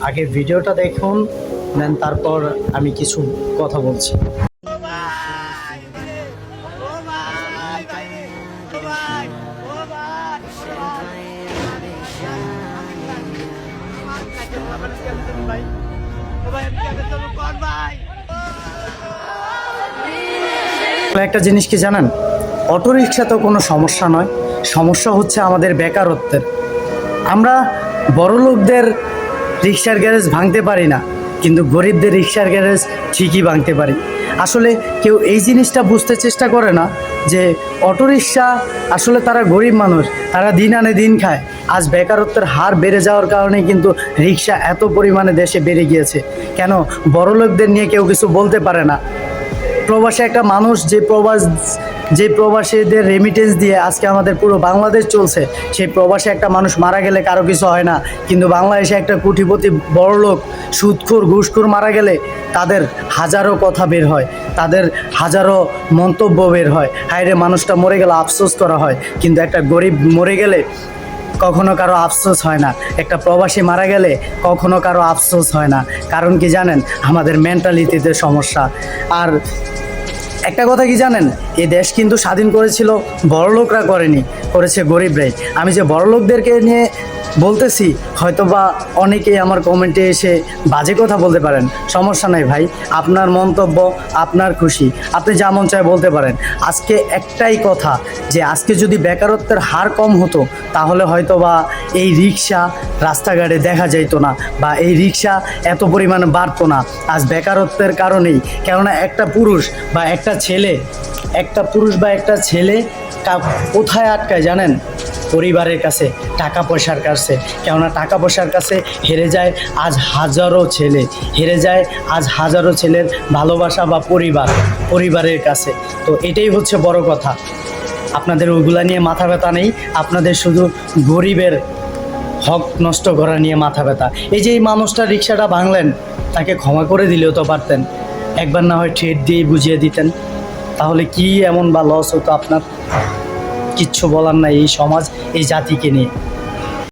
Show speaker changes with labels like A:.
A: আগে ভিডিওটা দেখুন, দেন তারপর আমি কিছু কথা বলছি। একটা জিনিস কি জানেন, অটোরিকশা তো কোনো সমস্যা নয়, সমস্যা হচ্ছে আমাদের বেকারত্বের। আমরা বড়লোকদের রিক্সার গ্যারেজ ভাঙতে পারি না, কিন্তু গরিবদের রিক্সার গ্যারেজ ঠিকই ভাঙতে পারি। আসলে কেউ এই জিনিসটা বুঝতে চেষ্টা করে না যে অটোরিকশা আসলে তারা গরিব মানুষ, তারা দিন আনে দিন খায়। আজ বেকারত্বের হার বেড়ে যাওয়ার কারণে কিন্তু রিক্সা এত পরিমাণে দেশে বেড়ে গিয়েছে। কেন বড়লোকদের নিয়ে কেউ কিছু বলতে পারে না? প্রবাসী একটা মানুষ যে প্রবাসীদের রেমিটেন্স দিয়ে আজকে আমাদের পুরো বাংলাদেশ চলছে, সেই প্রবাসী একটা মানুষ মারা গেলে কারো কিছু হয় না, কিন্তু বাংলাদেশে একটা কোটিপতি বড়লোক সুদখোর ঘুষখোর মারা গেলে তাদের হাজারো কথা বের হয়, তাদের হাজারো মন্তব্য বের হয়, হায়রে মানুষটা মরে গেলে আফসোস করা হয়। কিন্তু একটা গরিব মরে গেলে কখনো কারো আফসোস হয় না, একটা প্রবাসী মারা গেলে কখনো কারো আফসোস হয় না। কারণ কি জানেন, আমাদের মেন্টালিটিতে সমস্যা। আর একটা কথা কি জানেন, এই দেশ কিন্তু স্বাধীন করেছিল বড়লোকরা করেনি, করেছে গরিবরাই। আমি যে বড়লোকদেরকে নিয়ে বলতেছি, হয়তোবা অনেকেই আমার কমেন্টে এসে বাজে কথা বলতে পারেন, সমস্যা নাই ভাই, আপনার মন্তব্য, আপনার খুশি, আপনি যা মন চায় বলতে পারেন। আজকে একটাই কথা, যে আজকে যদি বেকারত্বের হার কম হতো তাহলে হয়তোবা এই রিক্সা রাস্তাঘাটে দেখা যাইতো না, বা এই রিক্সা এত পরিমাণে বাড়তো না। আজ বেকারত্বের কারণেই, কেননা একটা পুরুষ বা একটা ছেলে কোথায় আটকায় জানেন? পরিবারের কাছে, টাকা পয়সার কাছে। কেননা টাকা পয়সার কাছে হেরে যায় আজ হাজারো ছেলের ভালোবাসা বা পরিবারের কাছে। তো এটাই হচ্ছে বড় কথা। আপনাদের ওইগুলা নিয়ে মাথা ব্যথা নেই, আপনাদের শুধু গরিবের হক নষ্ট করা নিয়ে মাথা ব্যথা। এই যে এই মানুষটা রিক্সাটা ভাঙলেন, তাকে ক্ষমা করে দিলেও তো পারতেন, একবার না হয় ট্রেড দিয়ে বুঝিয়ে দিতেন, তাহলে কি এমন বা লস হতো আপনার? কিচ্ছু বলার নাই এই সমাজ, এই জাতিকে নিয়ে।